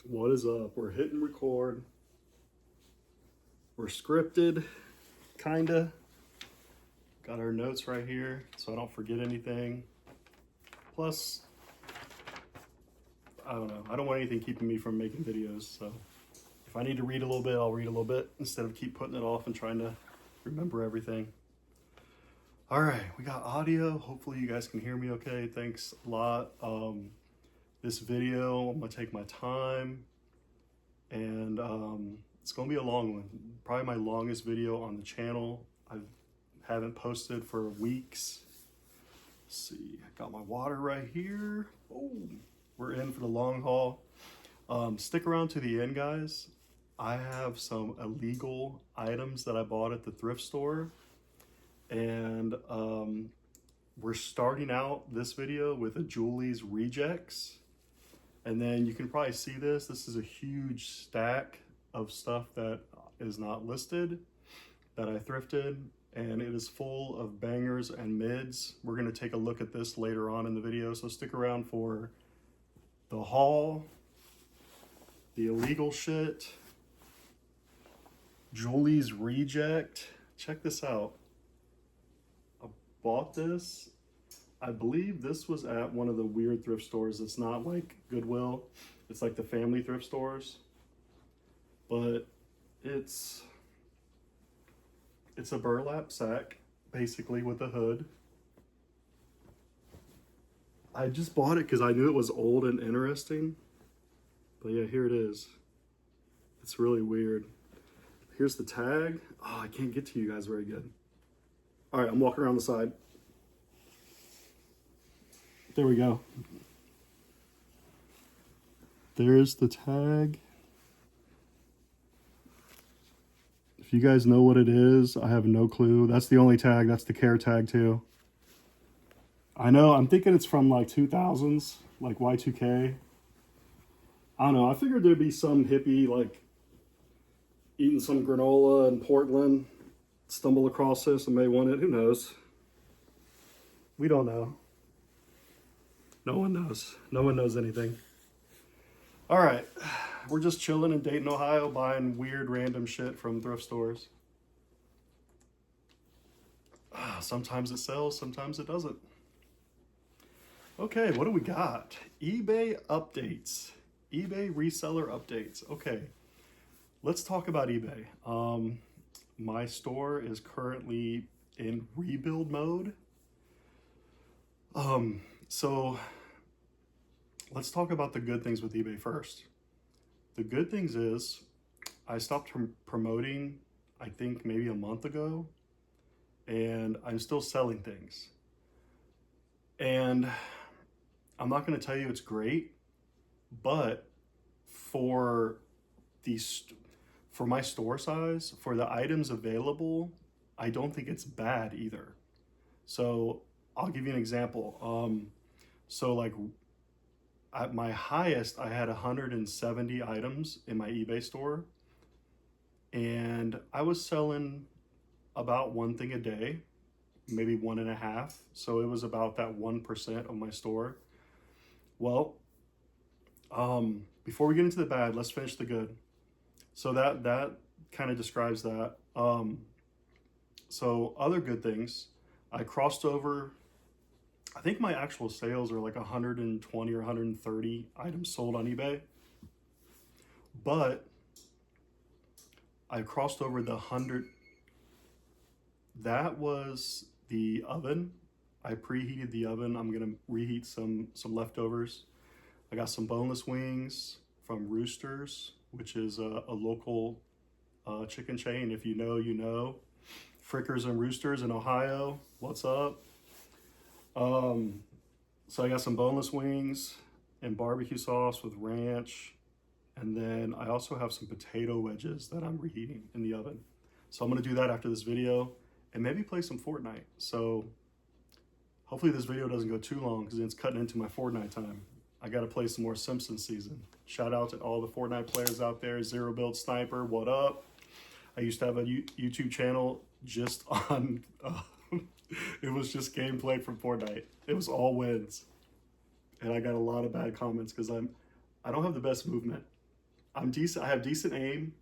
What is up? We're hitting record. We're scripted, kinda. Got our notes right here so I don't forget anything. Plus, I don't know. I don't want anything keeping me from making videos, so if I need to read a little bit, I'll read a little bit instead of keep putting it off and trying to remember everything. All right, we got audio. Hopefully you guys can hear me okay. Thanks a lot. This video, I'm gonna take my time, and it's gonna be a long one. Probably my longest video on the channel. I haven't posted for weeks. Let's see, I got my water right here. Oh, we're in for the long haul. Stick around to the end, guys. I have some illegal items that I bought at the thrift store, and we're starting out this video with a Julie's rejects. And then you can probably see this. This is a huge stack of stuff that is not listed that I thrifted, and it is full of bangers and mids. We're gonna take a look at this later on in the video, so stick around for the haul, the illegal shit, Julie's reject. Check this out. I bought this. I believe this was at one of the weird thrift stores. It's not like Goodwill. It's like the family thrift stores. But it's a burlap sack, basically, with a hood. I just bought it because I knew it was old and interesting. But yeah, here it is. It's really weird. Here's the tag. Oh, I can't get to you guys very good. All right, I'm walking around the side. There we go. There's the tag. If you guys know what it is, I have no clue. That's the only tag. That's the care tag too. I know, I'm thinking it's from like 2000s, like Y2K. I don't know. I figured there'd be some hippie like eating some granola in Portland, stumble across this and may want it. Who knows? We don't know. No one knows. No one knows anything. All right. We're just chilling in Dayton, Ohio, buying weird random shit from thrift stores. Sometimes it sells, sometimes it doesn't. Okay, what do we got? eBay updates. eBay reseller updates. Okay, let's talk about eBay. My store is currently in rebuild mode. So let's talk about the good things with eBay first. The good things is I stopped promoting, I think maybe a month ago, and I'm still selling things. And I'm not going to tell you it's great, but for my store size, for the items available, I don't think it's bad either. So I'll give you an example. So like at my highest, I had 170 items in my eBay store, and I was selling about one thing a day, maybe 1.5. So it was about that 1% of my store. Well, before we get into the bad, let's finish the good. So that kind of describes that. So other good things, I crossed over. I think my actual sales are like 120 or 130 items sold on eBay, but I crossed over the 100. That was the oven. I preheated the oven. I'm gonna reheat some leftovers. I got some boneless wings from Roosters, which is a local chicken chain. If you know, you know. Frickers and Roosters in Ohio. What's up? So I got some boneless wings and barbecue sauce with ranch. And then I also have some potato wedges that I'm reheating in the oven. So I'm gonna do that after this video and maybe play some Fortnite. So hopefully this video doesn't go too long because it's cutting into my Fortnite time. I gotta play some more Simpsons season. Shout out to all the Fortnite players out there. Zero Build Sniper, what up? I used to have a YouTube channel just on, it was just gameplay from Fortnite. It was all wins. And I got a lot of bad comments because I don't have the best movement. I'm decent. I have decent aim.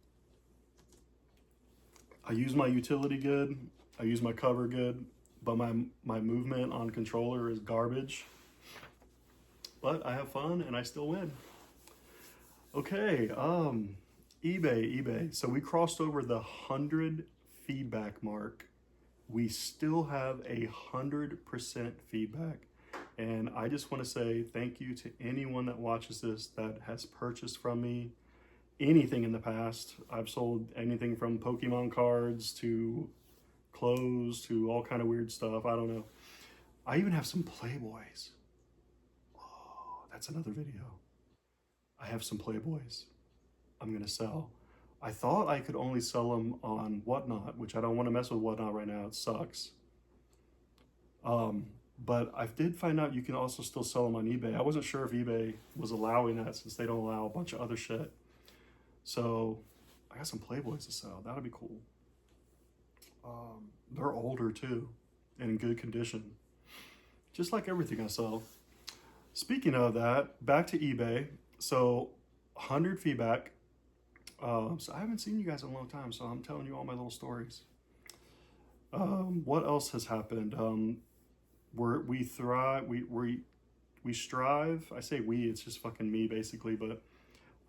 I use my utility good. I use my cover good, but my movement on controller is garbage. But I have fun and I still win. Okay, eBay. So we crossed over the 100 feedback mark. We still have 100% feedback. And I just want to say thank you to anyone that watches this that has purchased from me anything in the past. I've sold anything from Pokemon cards to clothes to all kind of weird stuff. I don't know. I even have some Playboys. Oh, that's another video. I have some Playboys I'm going to sell. I thought I could only sell them on Whatnot, which I don't want to mess with Whatnot right now. It sucks. But I did find out you can also still sell them on eBay. I wasn't sure if eBay was allowing that since they don't allow a bunch of other shit. So I got some Playboys to sell. That'll be cool. They're older too and in good condition. Just like everything I sell. Speaking of that, back to eBay. So 100 feedback. So I haven't seen you guys in a long time, so I'm telling you all my little stories. What else has happened? We thrive, we strive. I say we, it's just fucking me basically, but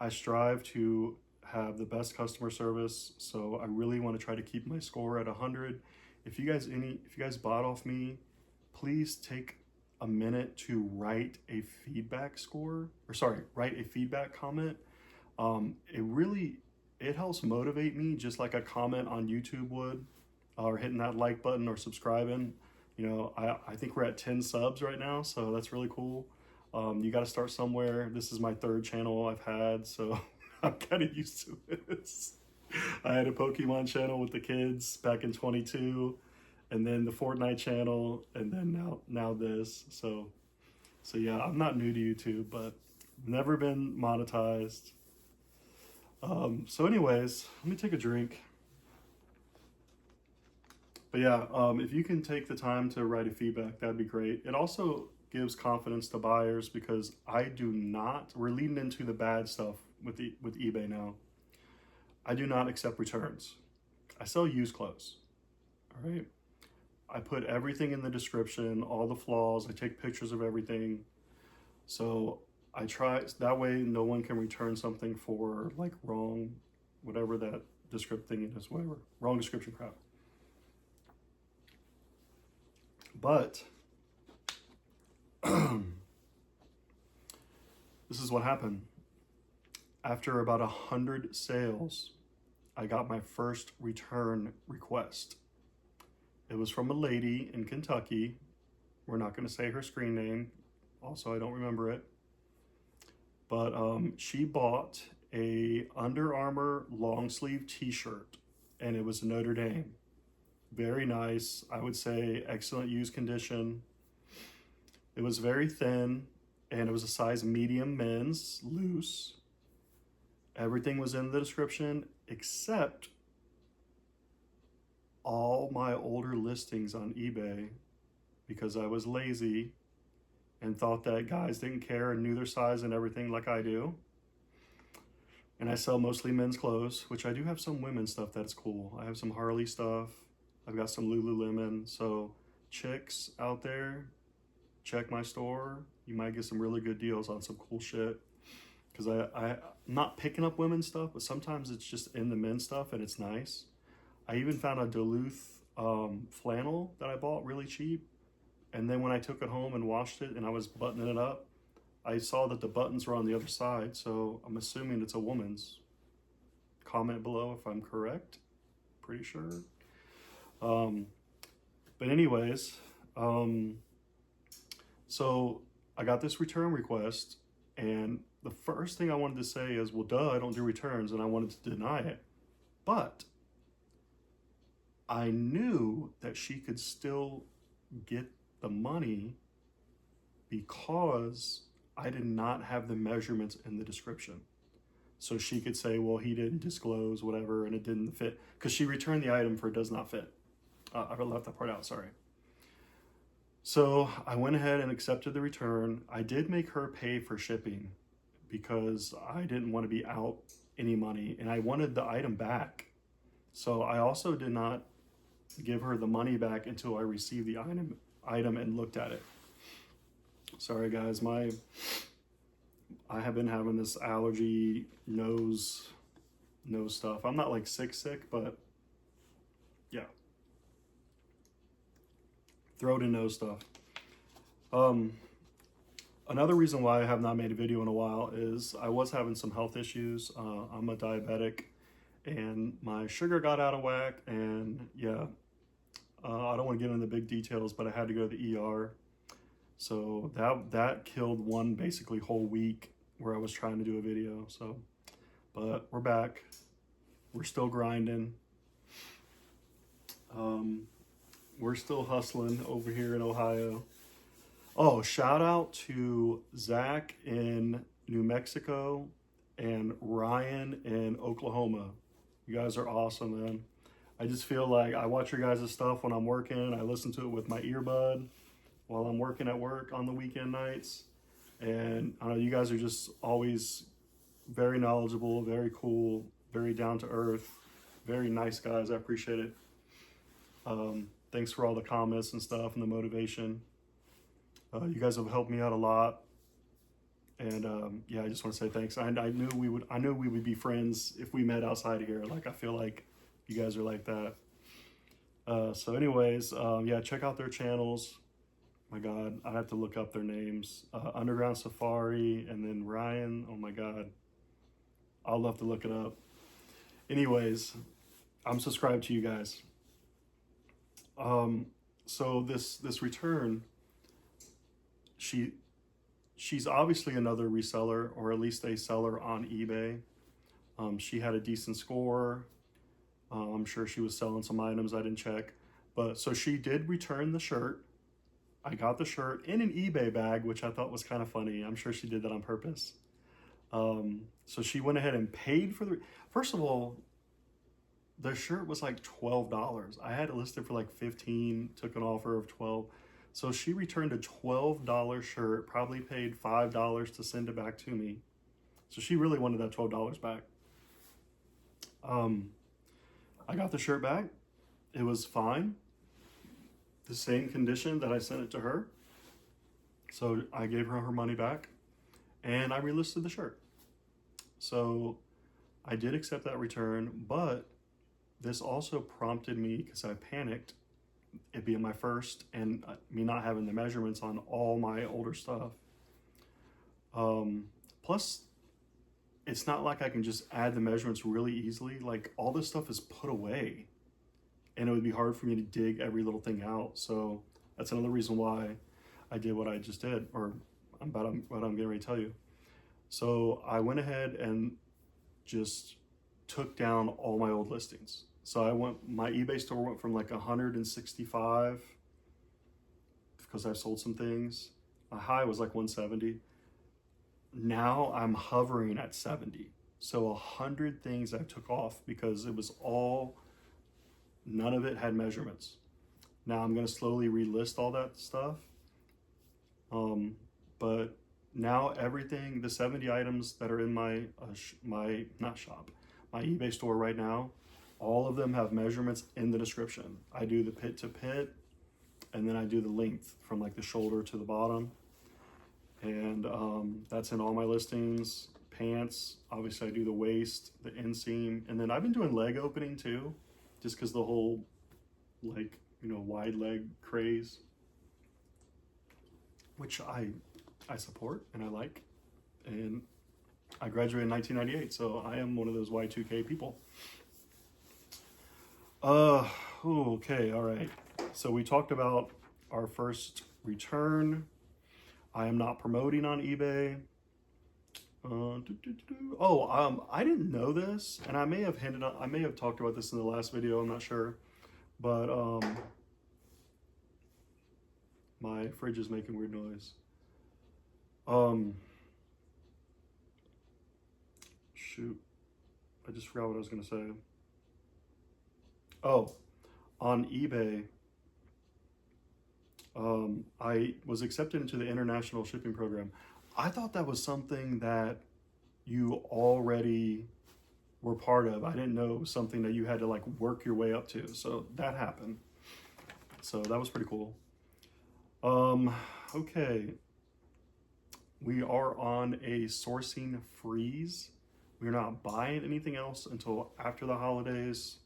I strive to have the best customer service. So I really want to try to keep my score at 100. If you guys bought off me, please take a minute to write a feedback write a feedback comment. It helps motivate me just like a comment on YouTube would, or hitting that like button or subscribing. You know, I think we're at 10 subs right now, so that's really cool. You got to start somewhere. This is my 3rd channel I've had, so I'm kind of used to this. I had a Pokemon channel with the kids back in 22, and then the Fortnite channel, and then now this. So yeah, I'm not new to YouTube, but never been monetized. So anyways, let me take a drink. But yeah, if you can take the time to write a feedback, that'd be great. It also gives confidence to buyers because we're leading into the bad stuff with eBay now. I do not accept returns. I sell used clothes, all right? I put everything in the description, all the flaws, I take pictures of everything. So I try, that way no one can return something for like wrong, whatever that description thing is, whatever, wrong description crap. But this is what happened. After about 100 sales, I got my first return request. It was from a lady in Kentucky. We're not going to say her screen name. Also, I don't remember it. But she bought a Under Armour long sleeve t-shirt, and it was Notre Dame. Very nice. I would say excellent used condition. It was very thin, and it was a size medium men's, loose. Everything was in the description except all my older listings on eBay, because I was lazy and thought that guys didn't care and knew their size and everything like I do. And I sell mostly men's clothes, which I do have some women's stuff that's cool. I have some Harley stuff. I've got some Lululemon. So chicks out there, check my store. You might get some really good deals on some cool shit. Because I'm not picking up women's stuff, but sometimes it's just in the men's stuff and it's nice. I even found a Duluth flannel that I bought really cheap. And then when I took it home and washed it and I was buttoning it up, I saw that the buttons were on the other side. So I'm assuming it's a woman's. Comment below if I'm correct. Pretty sure. But anyways, so I got this return request, and the first thing I wanted to say is, well, duh, I don't do returns, and I wanted to deny it. But I knew that she could still get the money because I did not have the measurements in the description. So she could say, well, he didn't disclose whatever, and it didn't fit, because she returned the item for does not fit. I left that part out, sorry. So I went ahead and accepted the return. I did make her pay for shipping because I didn't want to be out any money, and I wanted the item back. So I also did not give her the money back until I received the item and looked at it. Sorry guys, I have been having this allergy nose stuff. I'm not like sick, but yeah, throat and nose stuff. Another reason why I have not made a video in a while is I was having some health issues. I'm a diabetic and my sugar got out of whack, and yeah, I don't want to get into the big details, but I had to go to the ER. So that killed one basically whole week where I was trying to do a video. So, but we're back. We're still grinding. We're still hustling over here in Ohio. Oh, shout out to Zach in New Mexico and Ryan in Oklahoma. You guys are awesome, man. I just feel like I watch your guys' stuff when I'm working. I listen to it with my earbud while I'm working at work on the weekend nights. And I know you guys are just always very knowledgeable, very cool, very down to earth, very nice guys. I appreciate it. Thanks for all the comments and stuff and the motivation. You guys have helped me out a lot. And yeah, I just want to say thanks. I knew we would be friends if we met outside of here. Like, I feel like you guys are like that. So anyways, yeah, check out their channels. My God, I have to look up their names. Underground Safari and then Ryan. Oh my God, I'll have to look it up. Anyways, I'm subscribed to you guys. So this return, she's obviously another reseller, or at least a seller on eBay. She had a decent score. I'm sure she was selling some items I didn't check. But so she did return the shirt. I got the shirt in an eBay bag, which I thought was kind of funny. I'm sure she did that on purpose. So she went ahead and paid for first of all, the shirt was like $12. I had it listed for like 15, took an offer of 12. So she returned a $12 shirt, probably paid $5 to send it back to me. So she really wanted that $12 back. I got the shirt back. It was fine. The same condition that I sent it to her. So I gave her money back and I relisted the shirt. So I did accept that return, but this also prompted me, because I panicked, it being my first and me not having the measurements on all my older stuff. Plus, it's not like I can just add the measurements really easily. Like, all this stuff is put away and it would be hard for me to dig every little thing out. So that's another reason why I did what I just did, or what I'm getting ready to tell you. So I went ahead and just took down all my old listings. So my eBay store went from like 165 because I've sold some things. My high was like 170. Now I'm hovering at 70. So 100 things I took off because it was none of it had measurements. Now I'm going to slowly relist all that stuff. But now everything, the 70 items that are in my eBay store right now, all of them have measurements in the description. I do the pit to pit, and then I do the length from like the shoulder to the bottom. And that's in all my listings. Pants, obviously I do the waist, the inseam, and then I've been doing leg opening too, just because the whole, like, wide leg craze, which I support and I like. And I graduated in 1998, so I am one of those Y2K people. Okay, all right. So we talked about our first return. I am not promoting on eBay. I didn't know this, and I may have talked about this in the last video, I'm not sure. But my fridge is making weird noise. Shoot, I just forgot what I was gonna say. Oh, on eBay, I was accepted into the international shipping program. I thought that was something that you already were part of. I didn't know it was something that you had to like work your way up to. So that happened. So that was pretty cool. Okay. We are on a sourcing freeze. We're not buying anything else until after the holidays.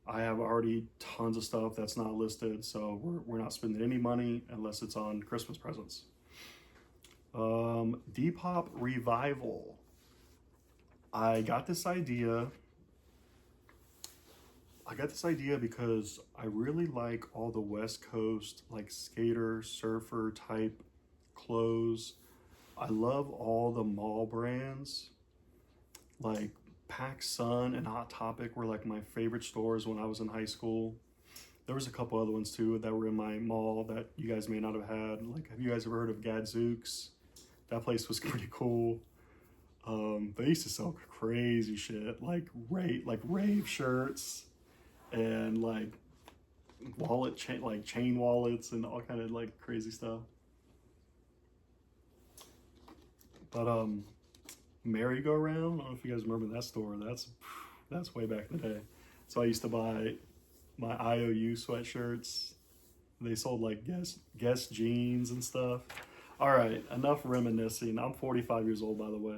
I have already tons of stuff that's not listed, so we're not spending any money unless it's on Christmas presents. Depop revival. I got this idea because I really like all the West Coast, like skater, surfer type clothes. I love all the mall brands, like PacSun and Hot Topic were like my favorite stores when I was in high school. There was a couple other ones too that were in my mall that you guys may not have had. Like, have you guys ever heard of Gadzooks? That place was pretty cool. They used to sell crazy shit, like rave shirts and like chain wallets and all kind of like crazy stuff. But merry-go-round, I don't know if you guys remember that store. That's way back in the day. So I used to buy my IOU sweatshirts. They sold like Guess jeans and stuff. All right, enough reminiscing. I'm 45 years old, by the way.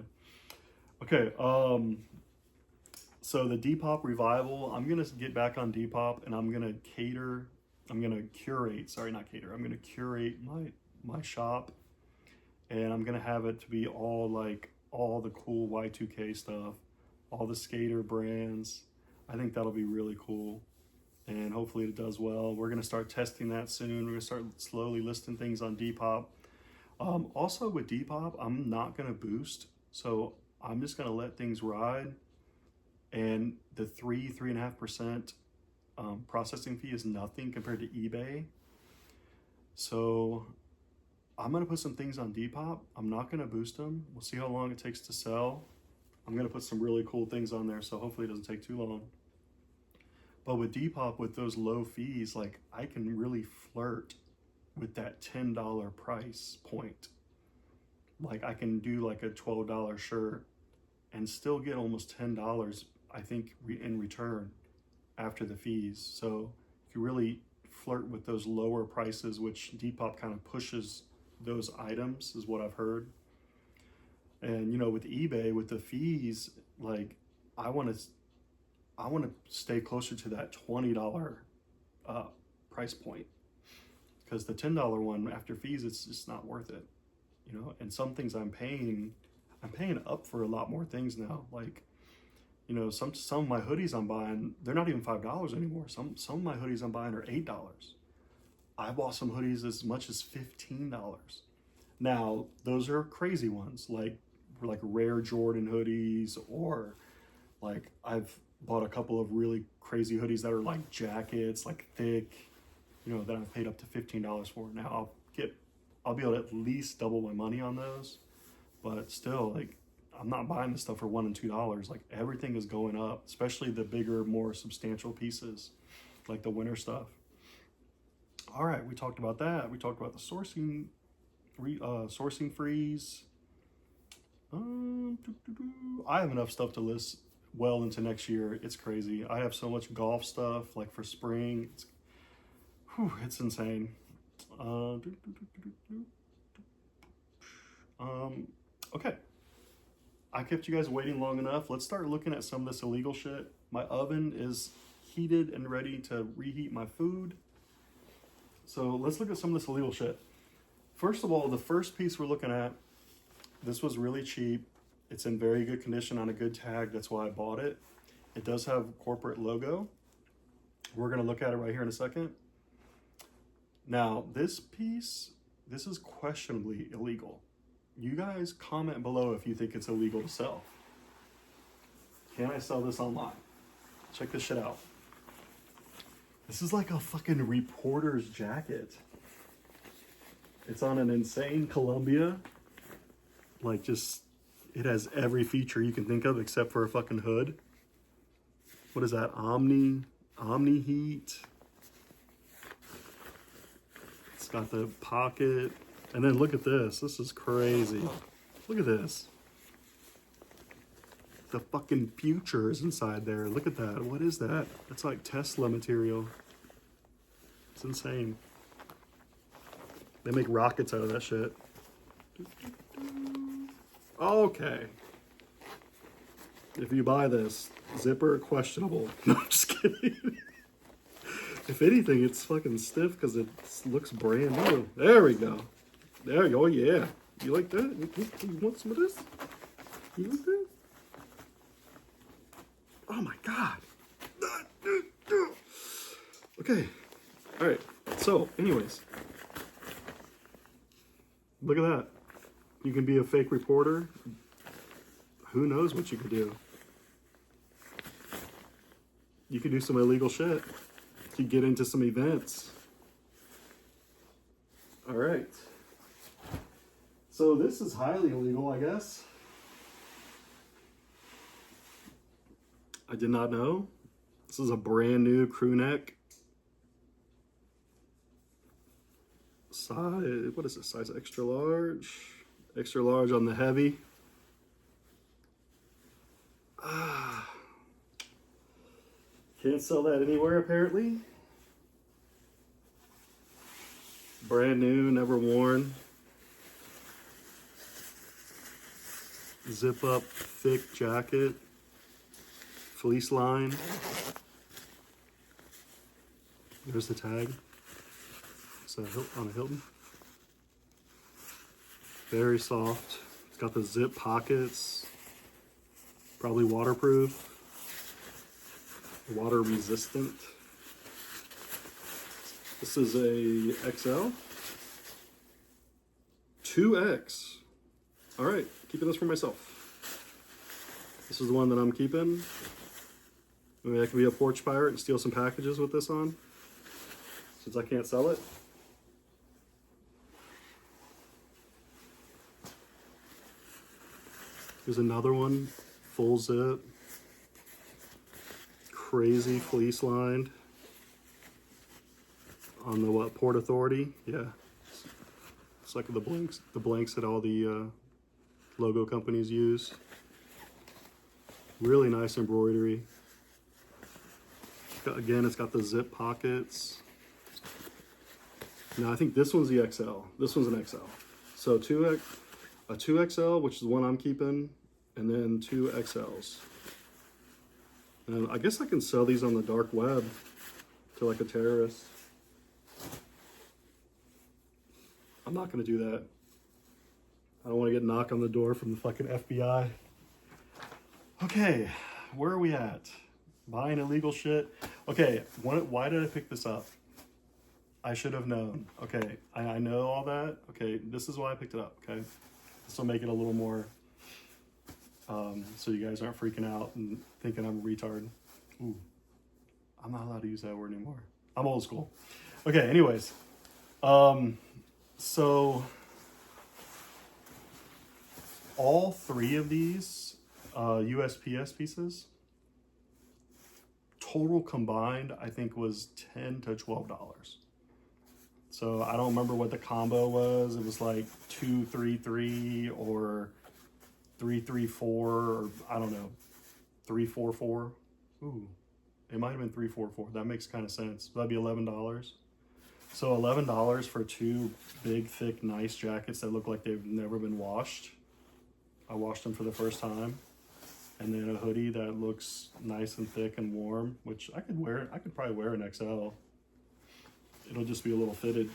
Okay, so the Depop revival, I'm gonna get back on Depop and I'm gonna curate my shop, and I'm gonna have it to be all the cool Y2K stuff, all the skater brands. I think that'll be really cool, and hopefully it does well. We're gonna start testing that soon. We're gonna start slowly listing things on Depop. Also with Depop, I'm not gonna boost, so I'm just gonna let things ride. And the 3.5% processing fee is nothing compared to eBay. So I'm gonna put some things on Depop. I'm not gonna boost them. We'll see how long it takes to sell. I'm gonna put some really cool things on there, so hopefully it doesn't take too long. But with Depop, with those low fees, like I can really flirt with that $10 price point. Like I can do like a $12 shirt and still get almost $10, I think, in return after the fees. So if you really flirt with those lower prices, which Depop kind of pushes those items, is what I've heard. And you know, with eBay, with the fees, like I want to stay closer to that $20 price point, because the $10 one after fees, it's just not worth it, you know. And some things I'm paying up for a lot more things now. Like, you know, some of my hoodies I'm buying, they're not even $5 anymore. Some of my hoodies I'm buying are $8. I bought some hoodies as much as $15. Now, those are crazy ones, like rare Jordan hoodies, or like I've bought a couple of really crazy hoodies that are like jackets, like thick, you know, that I've paid up to $15 for. Now I'll be able to at least double my money on those, but still, like, I'm not buying this stuff for $1 and $2. Like, everything is going up, especially the bigger, more substantial pieces, like the winter stuff. All right, we talked about that. We talked about the sourcing freeze. I have enough stuff to list well into next year. It's crazy. I have so much golf stuff, like for spring. It's insane. Okay. I kept you guys waiting long enough. Let's start looking at some of this illegal shit. My oven is heated and ready to reheat my food. So let's look at some of this illegal shit. First of all, the first piece we're looking at, this was really cheap. It's in very good condition on a good tag. That's why I bought it. It does have a corporate logo. We're going to look at it right here in a second. Now, this piece, this is questionably illegal. You guys comment below if you think it's illegal to sell. Can I sell this online? Check this shit out. This is like a fucking reporter's jacket. It's on an insane Columbia. Like, just, it has every feature you can think of except for a fucking hood. What is that? Omni heat. It's got the pocket. And then look at this. This is crazy. Look at this. the fucking future is inside there. Look at that. What is that? That's like Tesla material. It's insane. They make rockets out of that shit. Okay. If you buy this, zipper questionable. No, I'm just kidding. If anything, it's fucking stiff because it looks brand new. There we go. There you go. Yeah. You like that? You want some of this? You like that? Oh my God. Okay. All right. So, anyways. Look at that. You can be a fake reporter. Who knows what you could do? You could do some illegal shit. You could get into some events. All right. So this is highly illegal, I guess. I did not know. This is a brand new crew neck. Size, what is it? Size extra large. Extra large on the heavy. Can't sell that anywhere apparently. Brand new, never worn. Zip up, thick jacket. Fleece line. There's the tag. It's on a Hilton. Very soft. It's got the zip pockets. Probably waterproof. Water resistant. This is a XL. 2X. All right, keeping this for myself. This is the one that I'm keeping. Maybe I can be a porch pirate and steal some packages with this on, since I can't sell it. Here's another one, full zip. Crazy fleece lined. On the what, Port Authority? Yeah. It's like the blanks that all the logo companies use. Really nice embroidery. Again, it's got the zip pockets. Now I think this one's the XL. This one's an XL. So a 2XL, which is the one I'm keeping, and then 2 XLs. And I guess I can sell these on the dark web to like a terrorist. I'm not gonna do that. I don't want to get knocked on the door from the fucking FBI. Okay, where are we at? Buying illegal shit. Okay, why did I pick this up? I should have known. Okay, I know all that. Okay, this is why I picked it up, okay? This will make it a little more, so you guys aren't freaking out and thinking I'm a retard. Ooh, I'm not allowed to use that word anymore. I'm old school. Okay, anyways. So all 3 of these USPS pieces, total combined, I think was $10 to $12. So I don't remember what the combo was. It was like 233 or 334, or I don't know, 344. Ooh, it might have been 344. That makes kind of sense. That'd be $11. So $11 for 2 big, thick, nice jackets that look like they've never been washed. I washed them for the first time. And then a hoodie that looks nice and thick and warm, which I could wear. I could probably wear an XL. It'll just be a little fitted.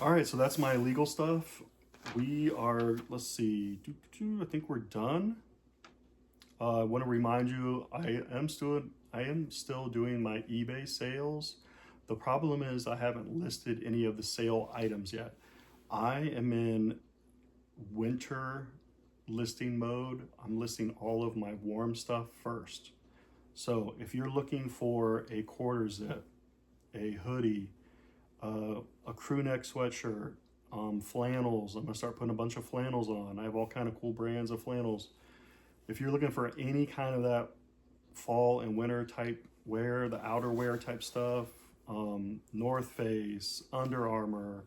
All right, so that's my illegal stuff. We are, let's see, I think we're done. I want to remind you, I am still doing my eBay sales. The problem is I haven't listed any of the sale items yet. I am in winter listing mode. I'm listing all of my warm stuff first. So if you're looking for a quarter zip, a hoodie, a crew neck sweatshirt, flannels, I'm gonna start putting a bunch of flannels on. I have all kind of cool brands of flannels. If you're looking for any kind of that fall and winter type wear, the outerwear type stuff, North Face, Under Armour,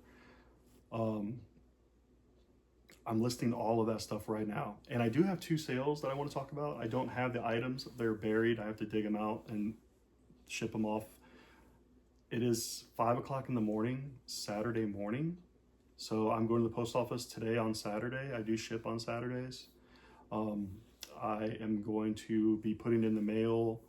I'm listing all of that stuff right now. And I do have 2 sales that I want to talk about. I don't have the items. They're buried. I have to dig them out and ship them off. It is 5 o'clock in the morning, Saturday morning. So I'm going to the post office today on Saturday. I do ship on Saturdays. I am going to be putting in the mail.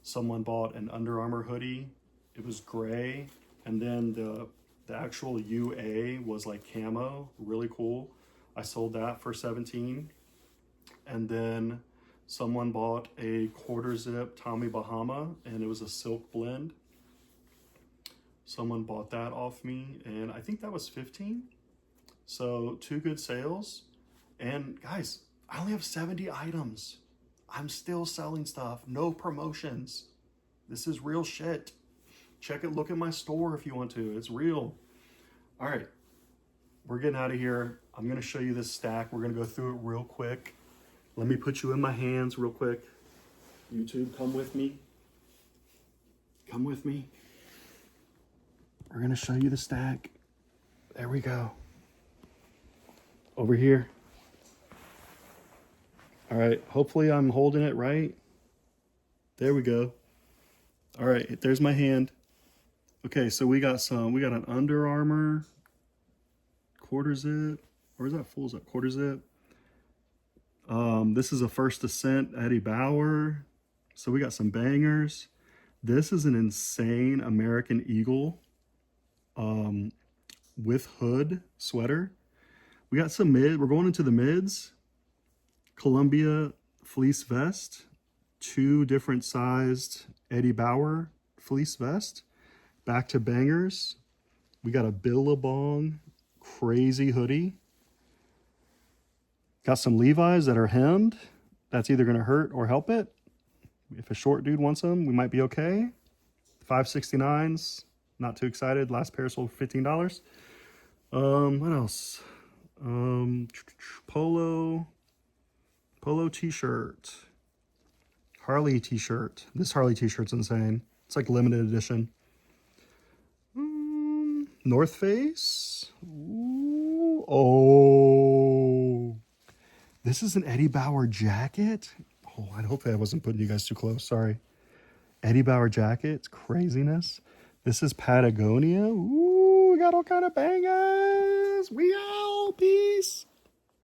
Someone bought an Under Armour hoodie. It was gray. And then the actual UA was like camo, really cool. I sold that for $17. And then someone bought a 1/4 zip Tommy Bahama, and it was a silk blend. Someone bought that off me, and I think that was $15. So 2 good sales. And guys, I only have 70 items. I'm still selling stuff, no promotions. This is real shit. Check it, look at my store if you want to, it's real. All right, we're getting out of here. I'm gonna show you this stack. We're gonna go through it real quick. Let me put you in my hands real quick. YouTube, come with me. Come with me. We're gonna show you the stack. There we go. Over here. All right, hopefully I'm holding it right. There we go. All right, there's my hand. Okay, so we got an Under Armour 1/4 zip, or is that full zip? 1/4 zip. This is a First Ascent Eddie Bauer. So we got some bangers. This is an insane American Eagle with hood sweater. We got some we're going into the mids. Columbia fleece vest, 2 different sized Eddie Bauer fleece vest. Back to bangers. We got a Billabong crazy hoodie. Got some Levi's that are hemmed. That's either going to hurt or help it. If a short dude wants them, we might be okay. 569s. Not too excited. Last pair sold for $15. What else? Polo t-shirt. Harley t-shirt. This Harley t-shirt's insane. It's like limited edition. North Face. Ooh. Oh. This is an Eddie Bauer jacket. Oh, I hope I wasn't putting you guys too close. Sorry. Eddie Bauer jacket. It's craziness. This is Patagonia. Ooh, we got all kind of bangers. We out. Peace.